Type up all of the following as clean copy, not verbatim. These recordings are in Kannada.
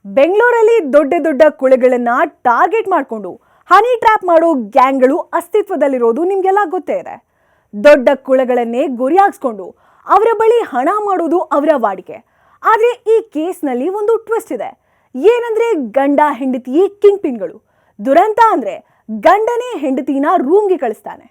ಬೆಂಗಳೂರಲ್ಲಿ ದೊಡ್ಡ ದೊಡ್ಡ ಕುಳಗಳನ್ನ ಟಾರ್ಗೆಟ್ ಮಾಡಿಕೊಂಡು ಹನಿ ಟ್ರ್ಯಾಪ್ ಮಾಡೋ ಗ್ಯಾಂಗ್ಗಳು ಅಸ್ತಿತ್ವದಲ್ಲಿರೋದು ನಿಮಗೆಲ್ಲ ಗೊತ್ತೇ ಇದೆ. ದೊಡ್ಡ ಕುಳಗಳನ್ನೇ ಗುರಿಯಾಗಿಸ್ಕೊಂಡು ಅವರ ಬಳಿ ಹಣ ಮಾಡೋದು ಅವರ ವಾಡಿಕೆ. ಆದರೆ ಈ ಕೇಸ್ನಲ್ಲಿ ಒಂದು ಟ್ವಿಸ್ಟ್ ಇದೆ. ಏನಂದ್ರೆ ಗಂಡ ಹೆಂಡತಿ ಕಿಂಗ್ ಪಿನ್ಗಳು. ದುರಂತ ಅಂದ್ರೆ ಗಂಡನೇ ಹೆಂಡತಿನ ರೂಮ್ಗೆ ಕಳಿಸ್ತಾನೆ.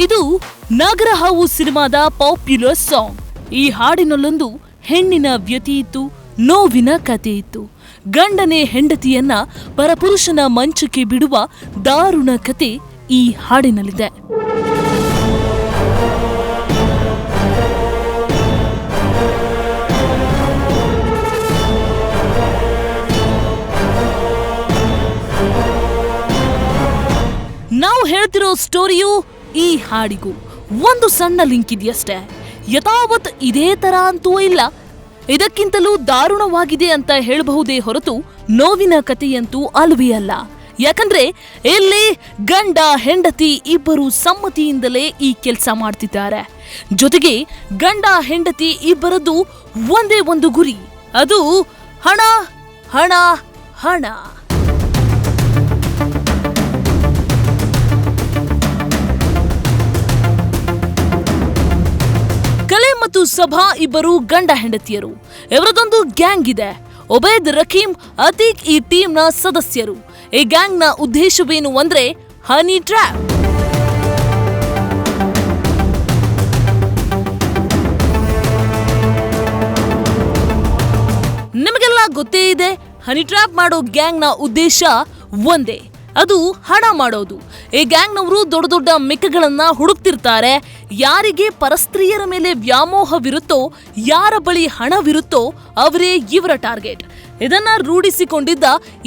ಇದು ನಾಗರಹಾವು ಸಿನಿಮಾದ ಪಾಪ್ಯುಲರ್ ಸಾಂಗ್. ಈ ಹಾಡಿನಲ್ಲೊಂದು ಹೆಣ್ಣಿನ ವ್ಯಥೆ ಇತ್ತು, ನೋವಿನ ಕಥೆ ಇತ್ತು. ಗಂಡನೇ ಹೆಂಡತಿಯನ್ನ ಪರಪುರುಷನ ಮಂಚಕ್ಕೆ ಬಿಡುವ ದಾರುಣ ಕತೆ ಈ ಹಾಡಿನಲ್ಲಿದೆ. ನಾವು ಹೇಳ್ತಿರೋ ಸ್ಟೋರಿಯು ಈ ಹಾಡಿಗೂ ಒಂದು ಸಣ್ಣ ಲಿಂಕ್ ಇದೆಯಷ್ಟೇ. ಯಥಾವತ್ ಇದೇ ತರ ಅಂತೂ ಇಲ್ಲ, ಇದಕ್ಕಿಂತಲೂ ದಾರುಣವಾಗಿದೆ ಅಂತ ಹೇಳಬಹುದೇ ಹೊರತು ನೋವಿನ ಕಥೆಯಂತೂ ಅಲ್ವೇ ಅಲ್ಲ. ಯಾಕಂದ್ರೆ ಇಲ್ಲಿ ಗಂಡ ಹೆಂಡತಿ ಇಬ್ಬರು ಸಮ್ಮತಿಯಿಂದಲೇ ಈ ಕೆಲಸ ಮಾಡ್ತಿದ್ದಾರೆ. ಜೊತೆಗೆ ಗಂಡ ಹೆಂಡತಿ ಇಬ್ಬರದ್ದು ಒಂದೇ ಒಂದು ಗುರಿ, ಅದು ಹಣ ಹಣ ಹಣ. ಕಲೆ ಮತ್ತು ಸಭಾ ಇಬ್ಬರು ಗಂಡ ಹೆಂಡತಿಯರು. ಇವರದೊಂದು ಗ್ಯಾಂಗ್ ಇದೆ. ಒಬೇದ್, ರಕೀಂ, ಅತೀಕ್ ಈ ಟೀಮ್ನ ಸದಸ್ಯರು. ಈ ಗ್ಯಾಂಗ್ನ ಉದ್ದೇಶವೇನು ಅಂದ್ರೆ ಹನಿ ಟ್ರ್ಯಾಪ್. ನಿಮಗೆಲ್ಲ ಗೊತ್ತೇ ಇದೆ, ಹನಿ ಟ್ರ್ಯಾಪ್ ಮಾಡೋ ಗ್ಯಾಂಗ್ನ ಉದ್ದೇಶ ಒಂದೇ, ಅದು ಹಣ ಮಾಡೋದು. ಈ ಗ್ಯಾಂಗ್ನವರು ದೊಡ್ಡ ದೊಡ್ಡ ಮಿಕ್ಕಗಳನ್ನ ಹುಡುಕ್ತಿರ್ತಾರೆ. ಯಾರಿಗೆ ಪರಸ್ತ್ರೀಯರ ಮೇಲೆ ವ್ಯಾಮೋಹವಿರುತ್ತೋ, ಯಾರ ಬಳಿ ಹಣವಿರುತ್ತೋ ಅವರೇ ಇವರ ಟಾರ್ಗೆಟ್. ಇದನ್ನ ರೂಢಿಸಿಕೊಂಡಿದ್ದ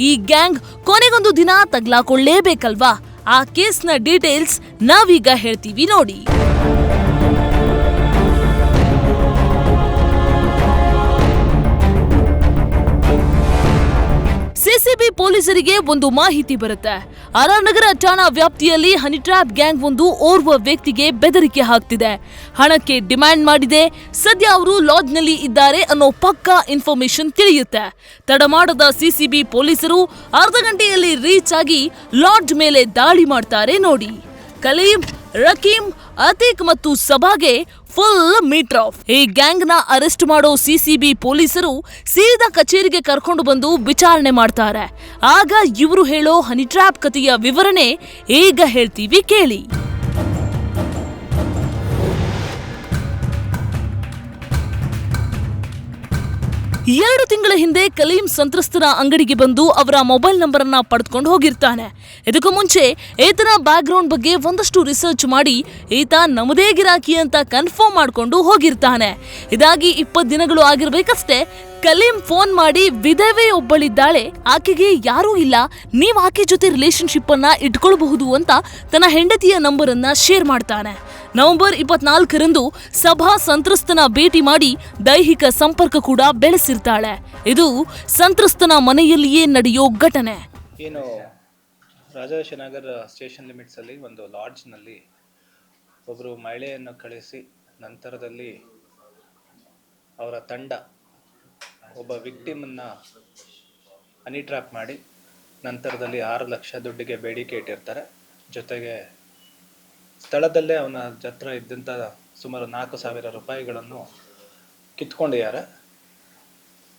ಈ ಗ್ಯಾಂಗ್ ಕೊನೆಗೊಂದು ದಿನ ತಗ್ಲಾಕೊಳ್ಳೇಬೇಕಲ್ವಾ? ಆ ಕೇಸ್ನ ಡೀಟೇಲ್ಸ್ ನಾವೀಗ ಹೇಳ್ತೀವಿ ನೋಡಿ. ಸಿಸಿಬಿ ಪೊಲೀಸರಿಗೆ ಒಂದು ಮಾಹಿತಿ ಬರುತ್ತೆ. ಆರ್ಆರ್ ನಗರ ಠಾಣಾ ವ್ಯಾಪ್ತಿಯಲ್ಲಿ ಹನಿ ಟ್ರ್ಯಾಪ್ ಗ್ಯಾಂಗ್ ಒಂದು ಓರ್ವ ವ್ಯಕ್ತಿಗೆ ಬೆದರಿಕೆ ಹಾಕ್ತಿದೆ, ಹಣಕ್ಕೆ ಡಿಮ್ಯಾಂಡ್ ಮಾಡಿದೆ. ಸದ್ಯ ಅವರು ಲಾಡ್ಜ್ನಲ್ಲಿ ಇದ್ದಾರೆ ಅನ್ನೋ ಪಕ್ಕಾ ಇನ್ಫಾರ್ಮೇಶನ್ ತಿಳಿಯುತ್ತೆ. ತಡ ಮಾಡದ ಸಿಸಿಬಿ ಪೊಲೀಸರು ಅರ್ಧ ಗಂಟೆಯಲ್ಲಿ ರೀಚ್ ಆಗಿ ಲಾಡ್ಜ್ ಮೇಲೆ ದಾಳಿ ಮಾಡ್ತಾರೆ ನೋಡಿ. ಕಲೀಂ, ರಕೀಂ, ಅತೀಕ್ ಮತ್ತು ಸಭಾಗೆ ಫುಲ್ ಮೀಟರ್ ಆಫ್. ಈ ಗ್ಯಾಂಗ್ ನ ಅರೆಸ್ಟ್ ಮಾಡೋ ಸಿಸಿಬಿ ಪೊಲೀಸರು ಸೀದಾ ಕಚೇರಿಗೆ ಕರ್ಕೊಂಡು ಬಂದು ವಿಚಾರಣೆ ಮಾಡ್ತಾರೆ. ಆಗ ಇವರು ಹೇಳೋ ಹನಿ ಟ್ರ್ಯಾಪ್ ಕಥೆಯ ವಿವರಣೆ ಈಗ ಹೇಳ್ತೀವಿ ಕೇಳಿ. 2 ತಿಂಗಳ ಹಿಂದೆ ಕಲೀಂ ಸಂತ್ರಸ್ತರ ಅಂಗಡಿಗೆ ಬಂದು ಅವರ ಮೊಬೈಲ್ ನಂಬರ್ ಅನ್ನ ಪಡೆದುಕೊಂಡು ಹೋಗಿರ್ತಾನೆ. ಇದಕ್ಕೂ ಮುಂಚೆ ಈತನ ಬ್ಯಾಕ್ ಗ್ರೌಂಡ್ ಬಗ್ಗೆ ಒಂದಷ್ಟು ರಿಸರ್ಚ್ ಮಾಡಿ ಈತ ನಮ್ಮದೇ ಗಿರಾಕಿ ಅಂತ ಕನ್ಫರ್ಮ್ ಮಾಡ್ಕೊಂಡು ಹೋಗಿರ್ತಾನೆ. ಇದಾಗಿ 20 ದಿನಗಳು ಆಗಿರ್ಬೇಕಷ್ಟೇ, ಕಲೀಂ ಫೋನ್ ಮಾಡಿ ವಿಧವೆ ಒಬ್ಬಳಿದ್ದಾಳೆ, ಆಕೆಗೆ ಯಾರೂ ಇಲ್ಲ, ನೀವ್ ಆಕೆ ಜೊತೆ ರಿಲೇಶನ್ಶಿಪ್ ಅನ್ನ ಇಟ್ಕೊಳ್ಬಹುದು ಅಂತ ತನ್ನ ಹೆಂಡತಿಯ ನಂಬರ್ ಅನ್ನ ಶೇರ್ ಮಾಡ್ತಾನೆ. ನವೆಂಬರ್ 24ರಂದು ಸಭಾ ಸಂತ್ರಸ್ತನ ಭೇಟಿ ಮಾಡಿ ದೈಹಿಕ ಸಂಪರ್ಕ ಕೂಡ ಬೆಳೆಸಿರ್ತಾಳೆ. ಇದು ಸಂತ್ರಸ್ತನ ಮನೆಯಲ್ಲಿಯೇ ನಡೆಯೋ ಘಟನೆ. ಏನು ರಾಜಾಶನಗರ್ ಸ್ಟೇಷನ್ ಲಿಮಿಟ್ಸ್ ಅಲ್ಲಿ ಒಂದು ಲಾಡ್ಜ್ನಲ್ಲಿ ಒಬ್ಬರು ಮಹಿಳೆಯನ್ನು ಕಳಿಸಿ ನಂತರದಲ್ಲಿ ಅವರ ತಂಡ ಒಬ್ಬ ವಿಕ್ಟಿಮನ್ನು ಹನಿ ಟ್ರ್ಯಾಪ್ ಮಾಡಿ ನಂತರದಲ್ಲಿ 6 ಲಕ್ಷ ದುಡ್ಡಿಗೆ ಬೇಡಿಕೆ ಇಟ್ಟಿರ್ತಾರೆ. ಜೊತೆಗೆ ಸ್ಥಳದಲ್ಲೇ ಅವನ ಹತ್ರ ಇದ್ದಂಥ ಸುಮಾರು 4,000 ರೂಪಾಯಿಗಳನ್ನು ಕಿತ್ಕೊಂಡಿದ್ದಾರೆ.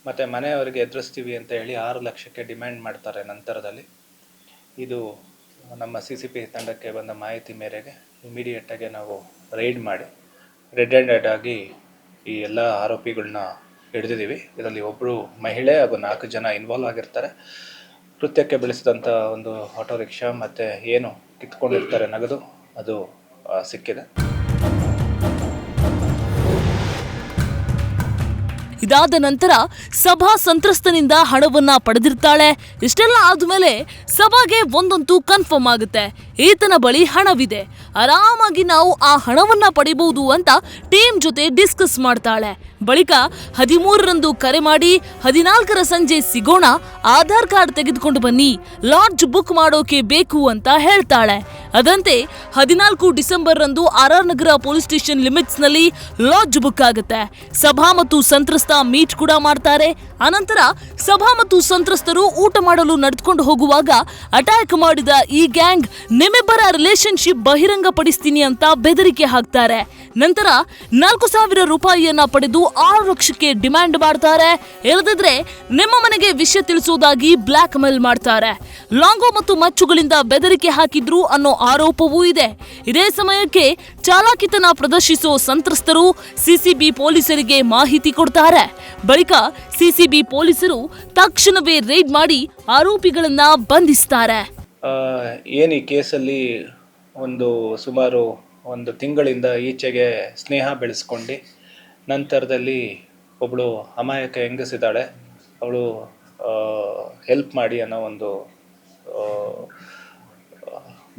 ಮತ್ತು ಮನೆಯವರಿಗೆ ಎದುರಿಸ್ತೀವಿ ಅಂತ ಹೇಳಿ 6 ಲಕ್ಷಕ್ಕೆ ಡಿಮ್ಯಾಂಡ್ ಮಾಡ್ತಾರೆ. ನಂತರದಲ್ಲಿ ಇದು ನಮ್ಮ CCP ತಂಡಕ್ಕೆ ಬಂದ ಮಾಹಿತಿ ಮೇರೆಗೆ ಇಮಿಡಿಯೇಟಾಗಿ ನಾವು ರೈಡ್ ಮಾಡಿ ರೆಡ್ ಹ್ಯಾಂಡೆಡ್ ಆಗಿ ಈ ಎಲ್ಲ ಆರೋಪಿಗಳನ್ನ ಹಿಡಿದಿದ್ದೀವಿ. ಇದರಲ್ಲಿ ಒಬ್ಬರು ಮಹಿಳೆ ಹಾಗೂ 4 ಜನ ಇನ್ವಾಲ್ವ್ ಆಗಿರ್ತಾರೆ. ಕೃತ್ಯಕ್ಕೆ ಬೆಳೆಸಿದಂಥ ಒಂದು ಆಟೋ ರಿಕ್ಷಾ ಮತ್ತು ಏನು ಕಿತ್ಕೊಂಡಿರ್ತಾರೆ ನಗದು ಅದು ಸಿಕ್ಕಿದೆ. ಇದಾದ ನಂತರ ಸಭಾ ಸಂತ್ರಸ್ತನಿಂದ ಹಣವನ್ನ ಪಡೆದಿರ್ತಾಳೆ. ಇಷ್ಟೆಲ್ಲ ಆದ್ಮೇಲೆ ಸಭಾಗೆ ಒಂದಂತೂ ಕನ್ಫರ್ಮ್ ಆಗುತ್ತೆ, ಈತನ ಬಳಿ ಹಣವಿದೆ, ಆರಾಮಾಗಿ ನಾವು ಆ ಹಣವನ್ನ ಪಡಿಬಹುದು ಅಂತ ಟೀಮ್ ಜೊತೆ ಡಿಸ್ಕಸ್ ಮಾಡ್ತಾಳೆ. ಬಳಿಕ 13ರಂದು ಕರೆ ಮಾಡಿ 14ರ ಸಂಜೆ ಸಿಗೋಣ, ಆಧಾರ್ ಕಾರ್ಡ್ ತೆಗೆದುಕೊಂಡು ಬನ್ನಿ, ಲಾಡ್ಜ್ ಬುಕ್ ಮಾಡೋಕೆ ಬೇಕು ಅಂತ ಹೇಳ್ತಾಳೆ. ಅದಂತೆ 14 ಡಿಸೆಂಬರ್ ರಂದು ಆರ್ಆರ್ ನಗರ ಪೊಲೀಸ್ ಸ್ಟೇಷನ್ ಲಿಮಿಟ್ಸ್ ನಲ್ಲಿ ಲಾಡ್ಜ್ ಬುಕ್ ಆಗುತ್ತೆ. ಸಭಾ ಮತ್ತು ಸಂತ್ರಸ್ತ ಮೀಟ್ ಕೂಡ ಮಾಡ್ತಾರೆ. ಅನಂತರ ಸಭಾ ಮತ್ತು ಸಂತ್ರಸ್ತರು ಊಟ ಮಾಡಲು ನಡೆದುಕೊಂಡು ಹೋಗುವಾಗ ಅಟ್ಯಾಕ್ ಮಾಡಿದ ಈ ಗ್ಯಾಂಗ್ ನಿಮ್ಮಿಬ್ಬರ ರಿಲೇಶನ್ಶಿಪ್ ಬಹಿರಂಗ ಪಡಿಸ್ತೀನಿ ಅಂತ ಬೆದರಿಕೆ ಹಾಕ್ತಾರೆ. ನಂತರ 4,000 ರೂಪಾಯಿಯನ್ನ ಪಡೆದು 6 ಲಕ್ಷಕ್ಕೆ ಡಿಮ್ಯಾಂಡ್ ಮಾಡ್ತಾರೆ. ಇಲ್ಲದಿದ್ರೆ ನಿಮ್ಮ ಮನೆಗೆ ವಿಷಯ ತಿಳಿಸುವುದಾಗಿ ಬ್ಲಾಕ್ ಮೇಲ್ ಮಾಡ್ತಾರೆ. ಲಾಂಗೋ ಮತ್ತು ಮಚ್ಚುಗಳಿಂದ ಬೆದರಿಕೆ ಹಾಕಿದ್ರು ಅನ್ನೋ ಆರೋಪವೂ ಇದೆ. ಇದೇ ಸಮಯಕ್ಕೆ ಚಾಲಾಕಿತನ ಪ್ರದರ್ಶಿಸೋ ಸಂತ್ರಸ್ತರು ಸಿಸಿಬಿ ಪೊಲೀಸರಿಗೆ ಮಾಹಿತಿ ಕೊಡ್ತಾರೆ. ಬಳಿಕ ಸಿಸಿಬಿ ಪೊಲೀಸರು ತಕ್ಷಣವೇ ರೇಡ್ ಮಾಡಿ ಆರೋಪಿಗಳನ್ನ ಬಂಧಿಸ್ತಾರೆ. ಏನು ಈ ಕೇಸಲ್ಲಿ ಸುಮಾರು ಒಂದು ತಿಂಗಳಿಂದ ಈಚೆಗೆ ಸ್ನೇಹ ಬೆಳೆಸ್ಕೊಂಡು ನಂತರದಲ್ಲಿ ಒಬ್ಬಳು ಅಮಾಯಕ ಹೆಂಗಸಿದ್ದಾಳೆ, ಅವಳು ಹೆಲ್ಪ್ ಮಾಡಿ ಅನ್ನೋ ಒಂದು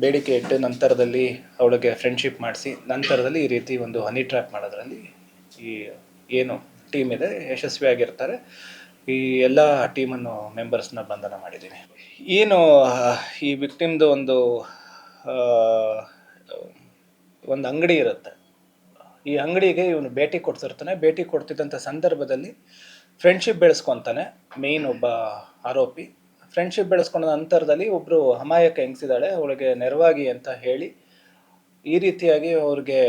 ಬೇಡಿಕೆ ಇಟ್ಟು ನಂತರದಲ್ಲಿ ಅವಳಿಗೆ ಫ್ರೆಂಡ್ಶಿಪ್ ಮಾಡಿಸಿ ನಂತರದಲ್ಲಿ ಈ ರೀತಿ ಒಂದು ಹನಿ ಟ್ರ್ಯಾಪ್ ಮಾಡೋದ್ರಲ್ಲಿ ಈ ಏನು ಟೀಮ್ ಇದೆ ಯಶಸ್ವಿಯಾಗಿರ್ತಾರೆ. ಈ ಎಲ್ಲ ಟೀಮನ್ನು ಮೆಂಬರ್ಸ್ನ ಬಂಧನ ಮಾಡಿದ್ದೀನಿ. ಏನು ಈ ವಿಕ್ಟಿಮ್ದು ಒಂದು ಅಂಗಡಿ ಇರುತ್ತೆ. ಈ ಅಂಗಡಿಗೆ ಇವನು ಭೇಟಿ ಕೊಡ್ತಿರ್ತಾನೆ. ಭೇಟಿ ಕೊಡ್ತಿದ್ದಂಥ ಸಂದರ್ಭದಲ್ಲಿ ಫ್ರೆಂಡ್ಶಿಪ್ ಬೆಳೆಸ್ಕೊತಾನೆ ಮೇಯ್ನ್ ಒಬ್ಬ ಆರೋಪಿ. ಫ್ರೆಂಡ್ಶಿಪ್ ಬೆಳೆಸ್ಕೊಂಡ ನಂತರದಲ್ಲಿ ಒಬ್ಬರು ಅಮಾಯಕ ಹೆಂಗಸಿದ್ದಾಳೆ, ಅವಳಿಗೆ ನೆರವಾಗಿ ಅಂತ ಹೇಳಿ ಈ ರೀತಿಯಾಗಿ ಅವ್ರಿಗೆ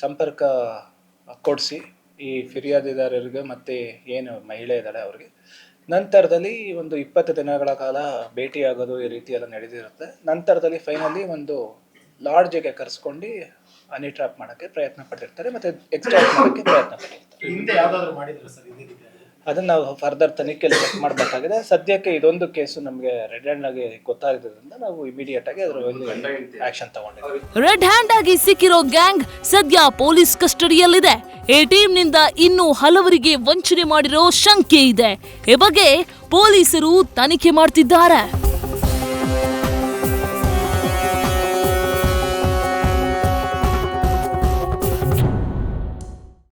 ಸಂಪರ್ಕ ಕೊಡಿಸಿ ಈ ಫಿರ್ಯಾದಿದಾರರಿಗೆ ಮತ್ತು ಏನು ಮಹಿಳೆ ಇದ್ದಾಳೆ ಅವ್ರಿಗೆ ನಂತರದಲ್ಲಿ ಒಂದು 20 ದಿನಗಳ ಕಾಲ ಭೇಟಿಯಾಗೋದು ಈ ರೀತಿ ಎಲ್ಲ ನಡೆದಿರುತ್ತೆ. ನಂತರದಲ್ಲಿ ಫೈನಲಿ ಒಂದು ಲಾಡ್ಜಿಗೆ ಕರೆಸ್ಕೊಂಡು ಹನಿ ಟ್ರ್ಯಾಪ್ ಮಾಡೋಕ್ಕೆ ಪ್ರಯತ್ನ ಪಟ್ಟಿರ್ತಾರೆ ಮತ್ತು ಎಕ್ಸ್ಟ್ರಾಕ್ಟ್ ಮಾಡೋಕ್ಕೆ ಪ್ರಯತ್ನ ಪಟ್ಟಿರ್ತಾರೆ. ಅದನ್ನು ನಾವು ಫರ್ದರ್ ತನಿಖೆಯಲ್ಲಿ ಚೆಕ್ ಮಾಡಬೇಕಾಗಿದೆ. ಸದ್ಯಕ್ಕೆ ಇದೊಂದು ಕೇಸು ನಮಗೆ ರೆಡ್ ಹ್ಯಾಂಡ್ ಆಗಿ ಗೊತ್ತಾಗಿದ್ದರಿಂದ ನಾವು ಇಮಿಡಿಯೇಟ್ ಆಗಿ ಅದರ ಆಕ್ಷನ್ ತಗೊಂಡಿದ್ದೀವಿ. ರೆಡ್ ಹ್ಯಾಂಡ್ ಆಗಿ ಸಿಕ್ಕಿರೋ ಗ್ಯಾಂಗ್ ಸದ್ಯ ಪೊಲೀಸ್ ಕಸ್ಟಡಿಯಲ್ಲಿದೆ. ಈ ಟೀಮ್ನಿಂದ ಇನ್ನೂ ಹಲವರಿಗೆ ವಂಚನೆ ಮಾಡಿರೋ ಶಂಕೆ ಇದೆ. ಈ ಬಗ್ಗೆ ಪೊಲೀಸರು ತನಿಖೆ ಮಾಡ್ತಿದ್ದಾರೆ.